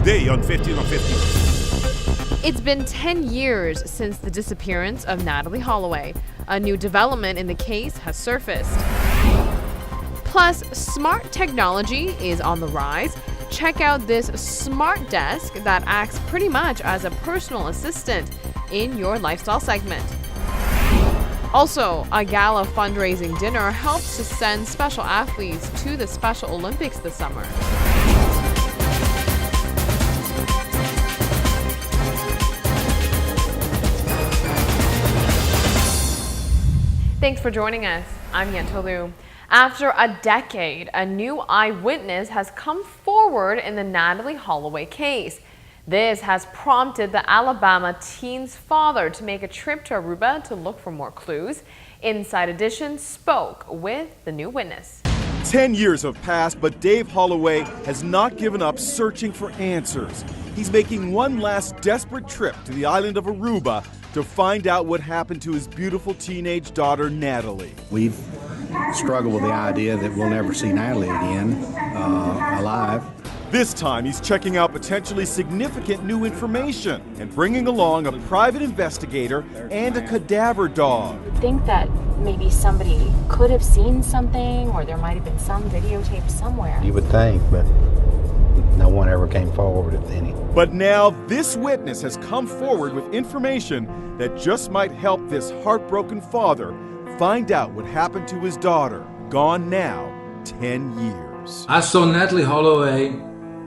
today on 15 on 15. It's been 10 years since the disappearance of Natalie Holloway. A new development in the case has surfaced. Plus, smart technology is on the rise. Check out this smart desk that acts pretty much as a personal assistant in your lifestyle segment. Also, a gala fundraising dinner helps to send special athletes to the Special Olympics this summer. Thanks for joining us. I'm Yentl Lieuw. After a decade, a new eyewitness has come forward in the Natalie Holloway case. This has prompted the Alabama teen's father to make a trip to Aruba to look for more clues. Inside Edition spoke with the new witness. 10 years have passed, but Dave Holloway has not given up searching for answers. He's making one last desperate trip to the island of Aruba to find out what happened to his beautiful teenage daughter, Natalie. We've struggled with the idea that we'll never see Natalie again alive. This time, he's checking out potentially significant new information and bringing along a private investigator and a cadaver dog. I think that maybe somebody could have seen something, or there might have been some videotape somewhere. You would think, but no one ever came forward with any. But now this witness has come forward with information that just might help this heartbroken father find out what happened to his daughter, gone now 10 years. I saw Natalie Holloway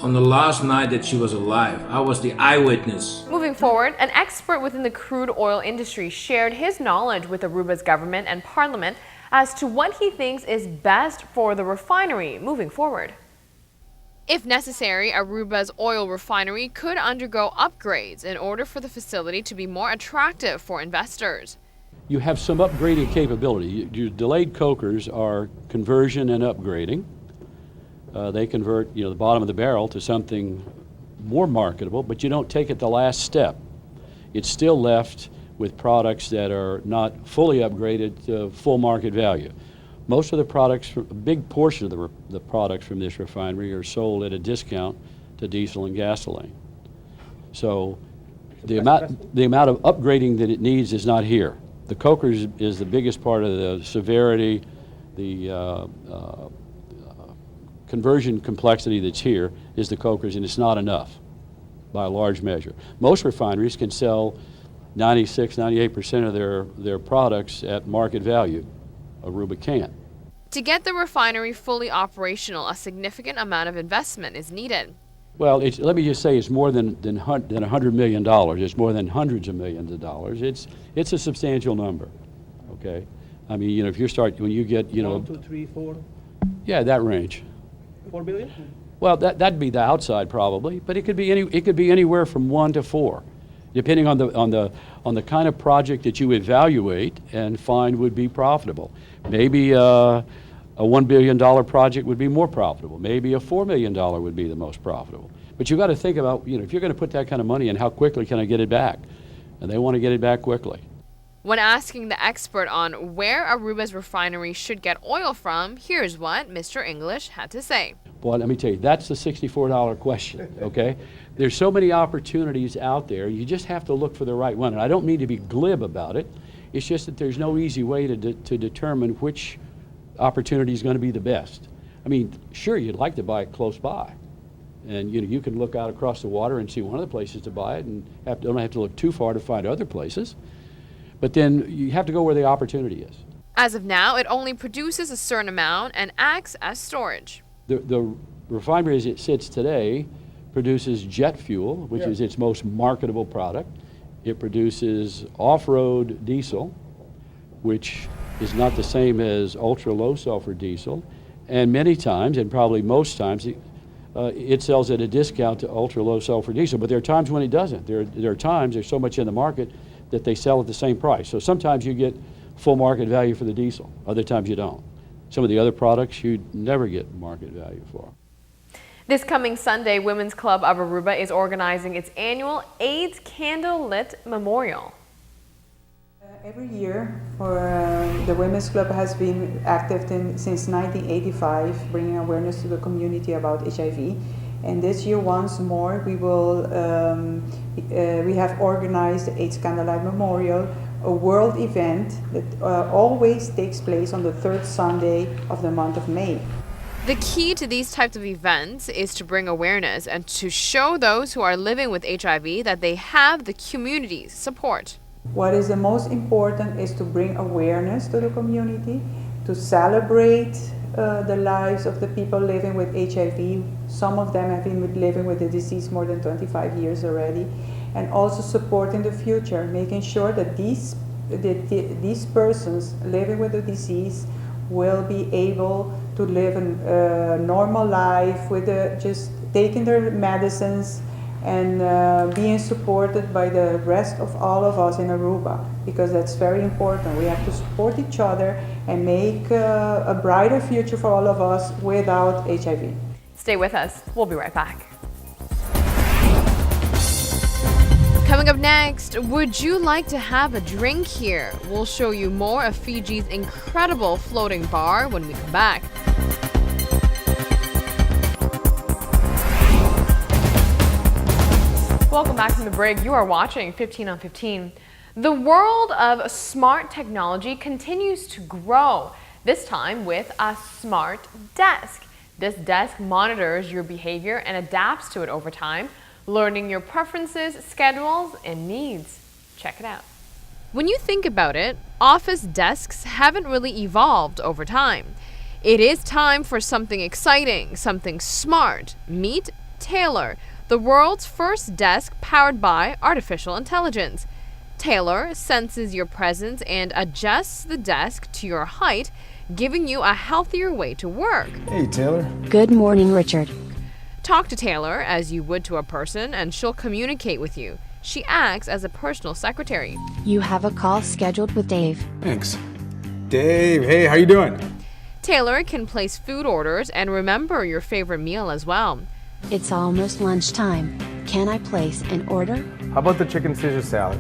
on the last night that she was alive. I was the eyewitness. Moving forward, an expert within the crude oil industry shared his knowledge with Aruba's government and parliament as to what he thinks is best for the refinery moving forward. If necessary, Aruba's oil refinery could undergo upgrades in order for the facility to be more attractive for investors. You have some upgrading capability. Your delayed cokers are conversion and upgrading. They convert, the bottom of the barrel to something more marketable, but you don't take it the last step. It's still left with products that are not fully upgraded to full market value. Most of the products, a big portion of the products from this refinery are sold at a discount to diesel and gasoline. So the amount of upgrading that it needs is not here. The cokers is the biggest part of the severity, the conversion complexity that's here is the cokers, and it's not enough by a large measure. Most refineries can sell 96, 98% of their products at market value. Aruba can't. To get the refinery fully operational, a significant amount of investment is needed. Well, let me just say it's more than $100 million. It's more than hundreds of millions of dollars. It's a substantial number, okay? I mean, if you start, when you get, 1, 2, 3, 4? Yeah, that range. 4 billion? Well, that'd be the outside probably, but it could be anywhere from 1 to 4, depending on the kind of project that you evaluate and find would be profitable. Maybe a $1 billion project would be more profitable. Maybe a $4 million would be the most profitable. But you've got to think about, if you're going to put that kind of money in, how quickly can I get it back? And they want to get it back quickly. When asking the expert on where Aruba's refinery should get oil from, here's what Mr. English had to say. Well, let me tell you, that's the $64 question, okay? There's so many opportunities out there, you just have to look for the right one. And I don't mean to be glib about it, it's just that there's no easy way to determine which opportunity is going to be the best. I mean, sure, you'd like to buy it close by. And you can look out across the water and see one of the places to buy it and don't have to look too far to find other places. But then you have to go where the opportunity is. As of now, it only produces a certain amount and acts as storage. The refinery as it sits today produces jet fuel, which is its most marketable product. It produces off-road diesel, which is not the same as ultra-low sulfur diesel. And many times, and probably most times, it sells at a discount to ultra-low sulfur diesel. But there are times when it doesn't. There are times, there's so much in the market that they sell at the same price. So sometimes you get full market value for the diesel. Other times you don't. Some of the other products you'd never get market value for. This coming Sunday, Women's Club of Aruba is organizing its annual AIDS Candlelit Memorial. Every year, the Women's Club has been active since 1985, bringing awareness to the community about HIV. And this year, once more, we have organized the AIDS Candlelight Memorial, a world event that always takes place on the third Sunday of the month of May. The key to these types of events is to bring awareness and to show those who are living with HIV that they have the community's support. What is the most important is to bring awareness to the community, to celebrate the lives of the people living with HIV. Some of them have been living with the disease more than 25 years already, and also support in the future, making sure that these persons living with the disease will be able to live a normal life with just taking their medicines and being supported by the rest of all of us in Aruba, because that's very important. We have to support each other and make a brighter future for all of us without HIV. Stay with us. We'll be right back. Coming up next, would you like to have a drink here? We'll show you more of Fiji's incredible floating bar when we come back. Welcome back from the break. You are watching 15 on 15. The world of smart technology continues to grow, this time with a smart desk. This desk monitors your behavior and adapts to it over time, learning your preferences, schedules, and needs. Check it out. When you think about it, office desks haven't really evolved over time. It is time for something exciting, something smart. Meet Taylor, the world's first desk powered by artificial intelligence. Taylor senses your presence and adjusts the desk to your height, giving you a healthier way to work. Hey, Taylor. Good morning, Richard. Talk to Taylor as you would to a person, and she'll communicate with you. She acts as a personal secretary. You have a call scheduled with Dave. Thanks. Dave, hey, how you doing? Taylor can place food orders and remember your favorite meal as well. It's almost lunchtime. Can I place an order? How about the chicken Caesar salad?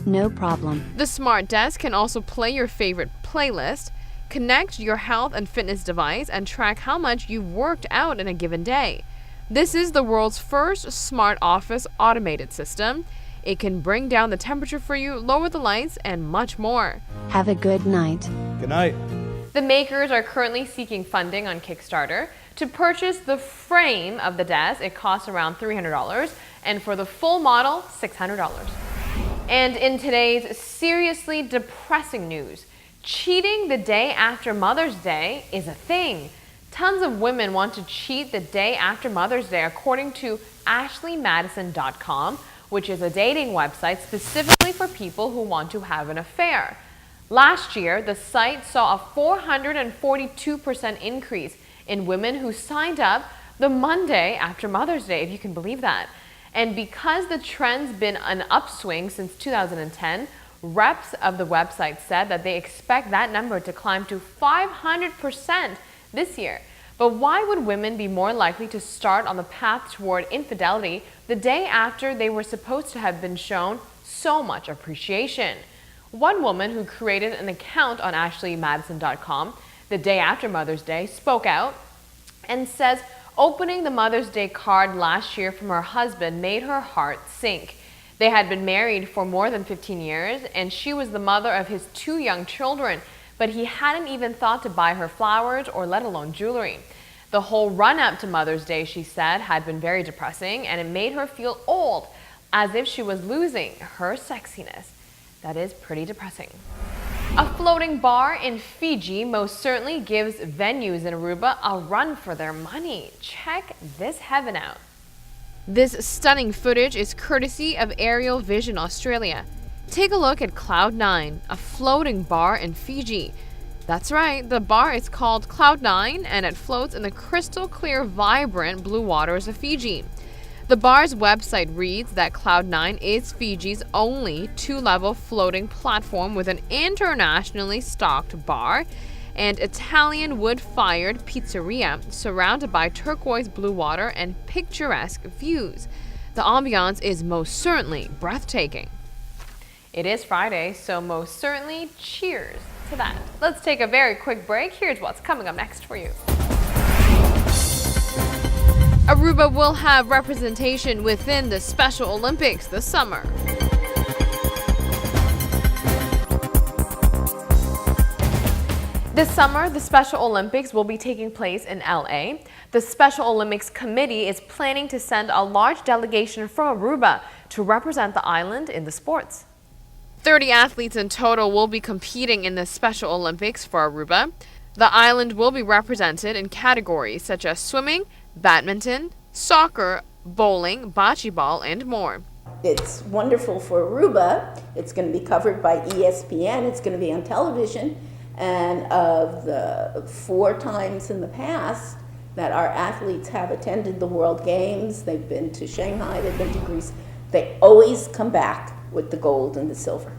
No problem. The smart desk can also play your favorite playlist, connect your health and fitness device, and track how much you've worked out in a given day. This is the world's first smart office automated system. It can bring down the temperature for you, lower the lights, and much more. Have a good night. Good night. The makers are currently seeking funding on Kickstarter. To purchase the frame of the desk, it costs around $300, and for the full model, $600. And in today's seriously depressing news, cheating the day after Mother's Day is a thing. Tons of women want to cheat the day after Mother's Day, according to AshleyMadison.com, which is a dating website specifically for people who want to have an affair. Last year, the site saw a 442% increase in women who signed up the Monday after Mother's Day, if you can believe that. And because the trend's been an upswing since 2010, reps of the website said that they expect that number to climb to 500% this year. But why would women be more likely to start on the path toward infidelity the day after they were supposed to have been shown so much appreciation? One woman who created an account on AshleyMadison.com the day after Mother's Day spoke out and says opening the Mother's Day card last year from her husband made her heart sink. They had been married for more than 15 years, and she was the mother of his 2 young children, but he hadn't even thought to buy her flowers or let alone jewelry. The whole run-up to Mother's Day, she said, had been very depressing, and it made her feel old, as if she was losing her sexiness. That is pretty depressing. A floating bar in Fiji most certainly gives venues in Aruba a run for their money. Check this heaven out. This stunning footage is courtesy of Aerial Vision Australia. Take a look at Cloud9, a floating bar in Fiji. That's right, the bar is called Cloud9 and it floats in the crystal clear, vibrant blue waters of Fiji. The bar's website reads that Cloud9 is Fiji's only 2-level floating platform with an internationally stocked bar and Italian wood-fired pizzeria surrounded by turquoise blue water and picturesque views. The ambiance is most certainly breathtaking. It is Friday, so most certainly cheers to that. Let's take a very quick break. Here's what's coming up next for you. Aruba will have representation within the Special Olympics this summer. This summer, the Special Olympics will be taking place in LA. The Special Olympics Committee is planning to send a large delegation from Aruba to represent the island in the sports. 30 athletes in total will be competing in the Special Olympics for Aruba. The island will be represented in categories such as swimming, badminton, soccer, bowling, bocce ball, and more. It's wonderful for Aruba. It's going to be covered by ESPN. It's going to be on television. And of the 4 times in the past that our athletes have attended the World Games, they've been to Shanghai, they've been to Greece, they always come back with the gold and the silver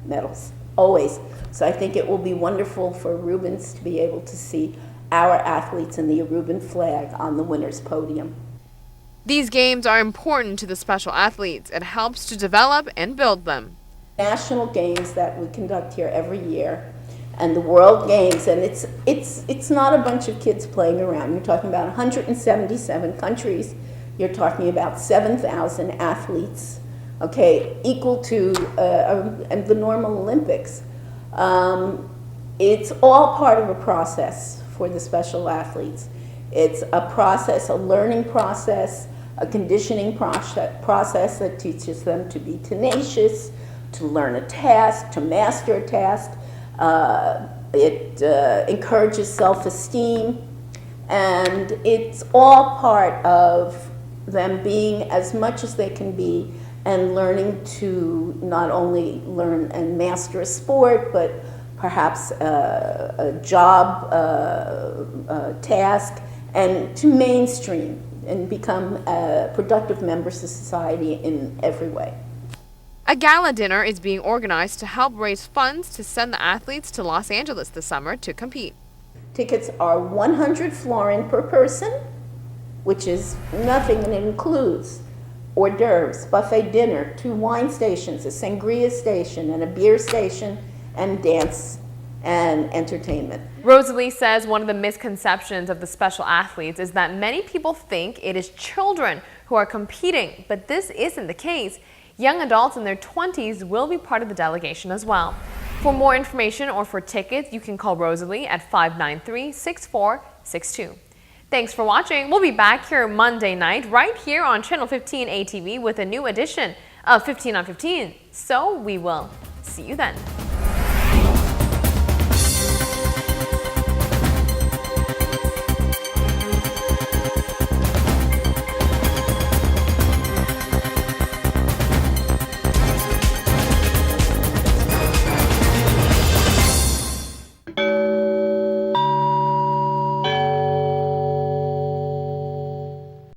medals, always. So I think it will be wonderful for Arubans to be able to see our athletes and the Aruban flag on the winner's podium. These games are important to the special athletes. It helps to develop and build them. National games that we conduct here every year, and the World Games, and it's not a bunch of kids playing around. You're talking about 177 countries. You're talking about 7,000 athletes, okay, equal to the normal Olympics. It's all part of a process for the special athletes. It's a process, a learning process, a conditioning process that teaches them to be tenacious, to learn a task, to master a task. It encourages self-esteem, and it's all part of them being as much as they can be and learning to not only learn and master a sport, but perhaps a job task, and to mainstream and become productive members of society in every way. A gala dinner is being organized to help raise funds to send the athletes to Los Angeles this summer to compete. Tickets are 100 florin per person, which is nothing, and it includes hors d'oeuvres, buffet dinner, 2 wine stations, a sangria station, and a beer station, and dance and entertainment. Rosalie says one of the misconceptions of the special athletes is that many people think it is children who are competing, but this isn't the case. Young adults in their 20s will be part of the delegation as well. For more information or for tickets, you can call Rosalie at 593-6462. Thanks for watching. We'll be back here Monday night right here on Channel 15 ATV with a new edition of 15 on 15. So we will see you then.